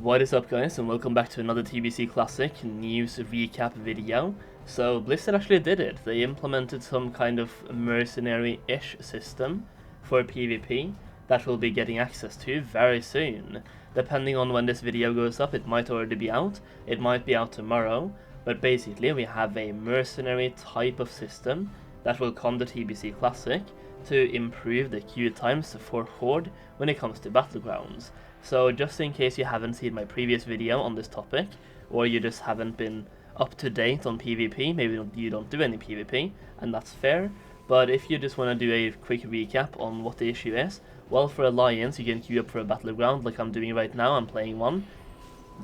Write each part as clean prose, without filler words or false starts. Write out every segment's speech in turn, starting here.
What is up, guys, and welcome back to another TBC Classic news recap video. So Blizzard actually did it. They implemented some kind of mercenary-ish system for PvP that we'll be getting access to very soon. Depending on when this video goes up, it might already be out, it might be out tomorrow, but basically we have a mercenary type of system that will come to TBC Classic to improve the queue times for Horde when it comes to Battlegrounds. So just in case you haven't seen my previous video on this topic, or you just haven't been up to date on PvP, maybe you don't do any PvP, and that's fair, but if you just want to do a quick recap on what the issue is, well, for Alliance you can queue up for a Battleground like I'm doing right now. I'm playing one.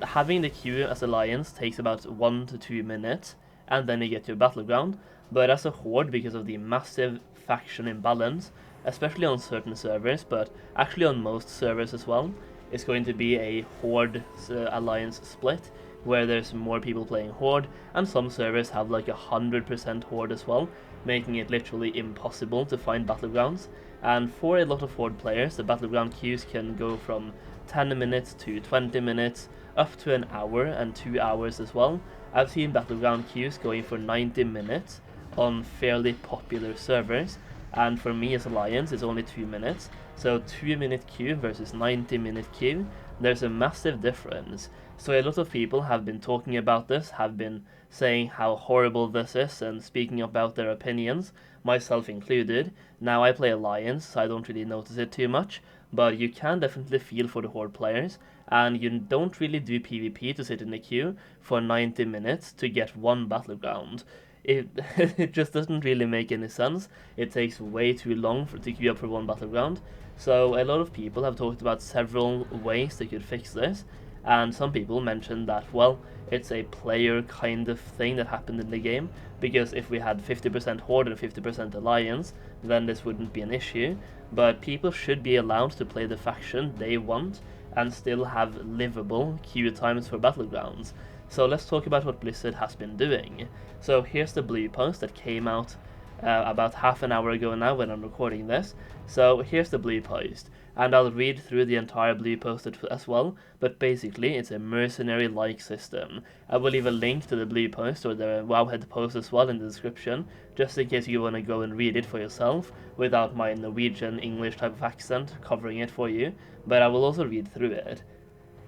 Having the queue as Alliance takes about 1 to 2 minutes, and then you get to a Battleground, but as a Horde, because of the massive faction imbalance, especially on certain servers, but actually on most servers as well, it's going to be a Horde Alliance split, where there's more people playing Horde, and some servers have like 100% Horde as well, making it literally impossible to find Battlegrounds. And for a lot of Horde players, the Battleground queues can go from 10 minutes to 20 minutes, up to an hour and 2 hours as well. I've seen Battleground queues going for 90 minutes on fairly popular servers, and for me as Alliance it's only 2 minutes, so 2-minute queue versus 90-minute queue, there's a massive difference. So a lot of people have been talking about this, have been saying how horrible this is and speaking about their opinions, myself included. Now I play Alliance, so I don't really notice it too much, but you can definitely feel for the Horde players, and you don't really do PvP to sit in the queue for 90 minutes to get one Battleground. It just doesn't really make any sense. It takes way too long to queue up for one Battleground. So a lot of people have talked about several ways they could fix this, and some people mentioned that, well, it's a player kind of thing that happened in the game, because if we had 50% Horde and 50% Alliance, then this wouldn't be an issue, but people should be allowed to play the faction they want and still have livable queue times for Battlegrounds. So let's talk about what Blizzard has been doing. So here's the blue post that came out about half an hour ago now when I'm recording this. So here's the blue post, and I'll read through the entire blue post as well, but basically it's a mercenary-like system. I will leave a link to the blue post or the Wowhead post as well in the description, just in case you want to go and read it for yourself, without my Norwegian English type of accent covering it for you, but I will also read through it.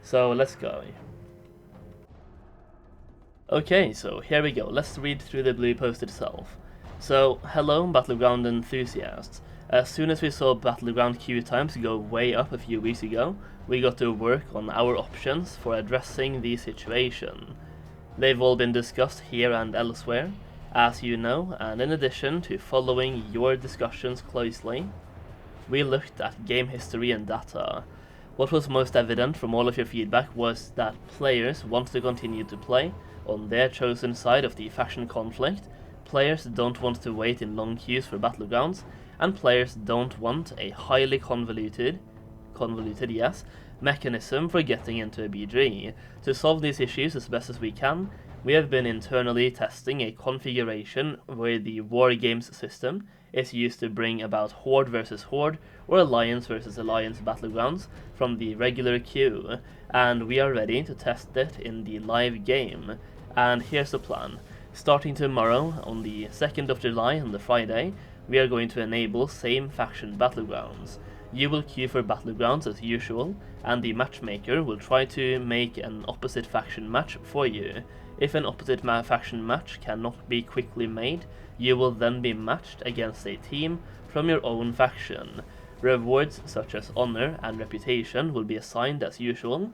So let's go. Okay, so here we go, let's read through the blue post itself. So, hello Battleground enthusiasts. As soon as we saw Battleground queue times go way up a few weeks ago, we got to work on our options for addressing the situation. They've all been discussed here and elsewhere, as you know, and in addition to following your discussions closely, we looked at game history and data. What was most evident from all of your feedback was that players want to continue to play on their chosen side of the faction conflict, players don't want to wait in long queues for Battlegrounds, and players don't want a highly convoluted yes, mechanism for getting into a BG. To solve these issues as best as we can, we have been internally testing a configuration where the War Games system is used to bring about Horde versus Horde or Alliance versus Alliance Battlegrounds from the regular queue, and we are ready to test it in the live game. And here's the plan. Starting tomorrow, on the 2nd of July, on the Friday, we are going to enable same faction Battlegrounds. You will queue for Battlegrounds as usual, and the matchmaker will try to make an opposite faction match for you. If an opposite faction match cannot be quickly made, you will then be matched against a team from your own faction. Rewards such as honor and reputation will be assigned as usual.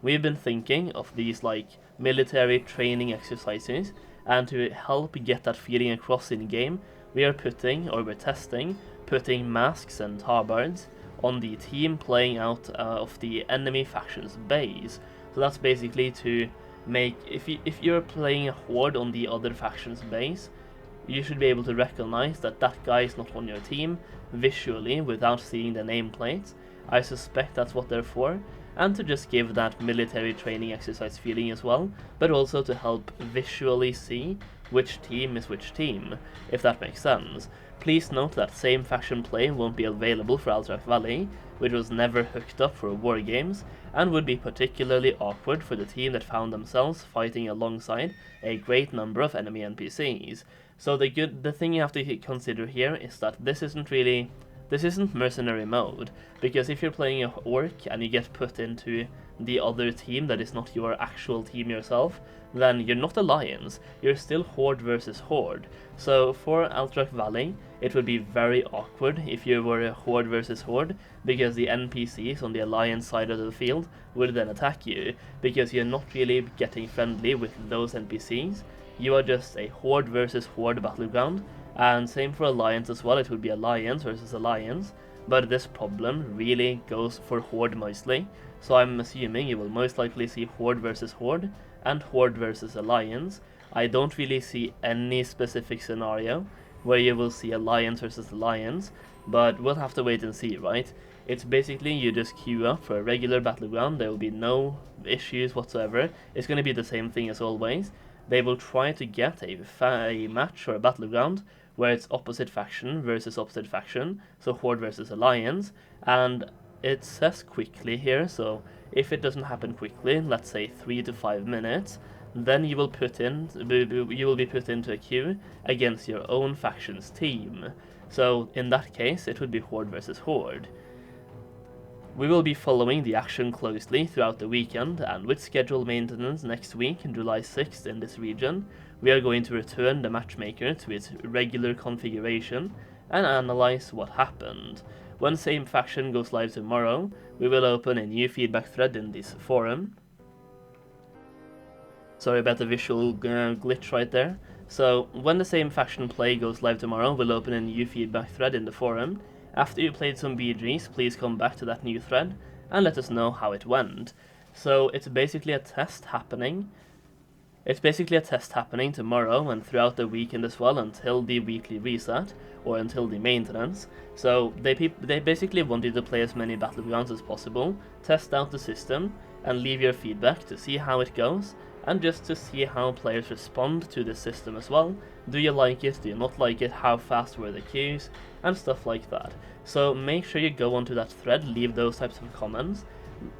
We've been thinking of these like military training exercises, and to help get that feeling across in game, we're testing putting masks and tabards on the team playing out of the enemy faction's base. So that's basically to make, if you're playing a Horde on the other faction's base, you should be able to recognize that that guy is not on your team visually without seeing the nameplates. I suspect that's what they're for, and to just give that military training exercise feeling as well, but also to help visually see which team is which team, if that makes sense. Please note that same faction play won't be available for Alterac Valley, which was never hooked up for war games, and would be particularly awkward for the team that found themselves fighting alongside a great number of enemy NPCs. So the thing you have to consider here is that this isn't mercenary mode, because if you're playing a orc and you get put into the other team that is not your actual team yourself, then you're not alliance, you're still horde versus horde. So for Alterac Valley, it would be very awkward if you were a horde versus horde, because the NPCs on the alliance side of the field would then attack you, because you're not really getting friendly with those NPCs. You are just a horde versus horde battleground, and same for alliance as well, it would be alliance versus alliance, but this problem really goes for horde mostly, so I'm assuming you will most likely see horde versus horde and horde versus alliance. I don't really see any specific scenario where you will see alliance versus alliance, but we'll have to wait and see, right? It's basically you just queue up for a regular battleground, there will be no issues whatsoever, it's going to be the same thing as always. They will try to get a match or a battleground where it's opposite faction versus opposite faction, so horde versus alliance, and it says quickly here, so if it doesn't happen quickly, let's say 3 to 5 minutes, then you will be put into a queue against your own faction's team. So in that case, it would be horde versus horde. We will be following the action closely throughout the weekend, and with scheduled maintenance next week, July 6th in this region, we are going to return the matchmaker to its regular configuration and analyze what happened. When same faction goes live tomorrow, we will open a new feedback thread in this forum. Sorry about the visual glitch right there. So when the same faction play goes live tomorrow, we'll open a new feedback thread in the forum. After you played some BGs, please come back to that new thread and let us know how it went. So it's basically a test happening. It's basically a test happening tomorrow and throughout the weekend as well until the weekly reset or until the maintenance. So they basically want you to play as many Battlegrounds as possible, test out the system and leave your feedback to see how it goes, and just to see how players respond to the system as well. Do you like it? Do you not like it? How fast were the queues? And stuff like that. So make sure you go onto that thread, leave those types of comments.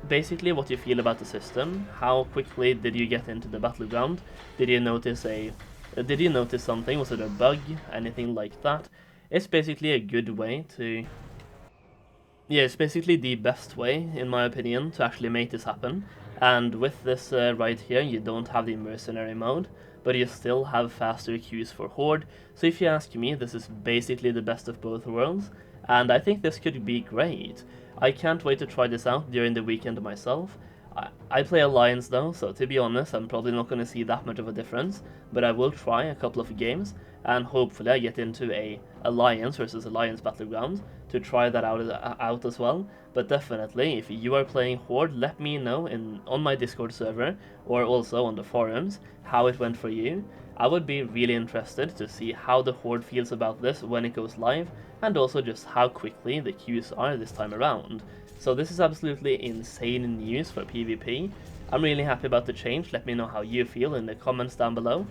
Basically what you feel about the system, how quickly did you get into the battleground, did you notice something, was it a bug, anything like that. It's basically a good way to... Yeah, it's basically the best way, in my opinion, to actually make this happen. And with this right here, you don't have the mercenary mode, but you still have faster queues for Horde. So if you ask me, this is basically the best of both worlds, and I think this could be great. I can't wait to try this out during the weekend myself. I play Alliance though, so to be honest, I'm probably not going to see that much of a difference, but I will try a couple of games, and hopefully I get into a Alliance versus Alliance Battleground to try that out as well. But definitely, if you are playing Horde, let me know on my Discord server, or also on the forums, how it went for you. I would be really interested to see how the Horde feels about this when it goes live, and also just how quickly the queues are this time around. So this is absolutely insane news for PvP. I'm really happy about the change. Let me know how you feel in the comments down below.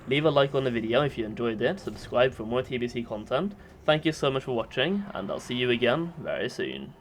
Leave a like on the video if you enjoyed it, subscribe for more TBC content. Thank you so much for watching, and I'll see you again very soon.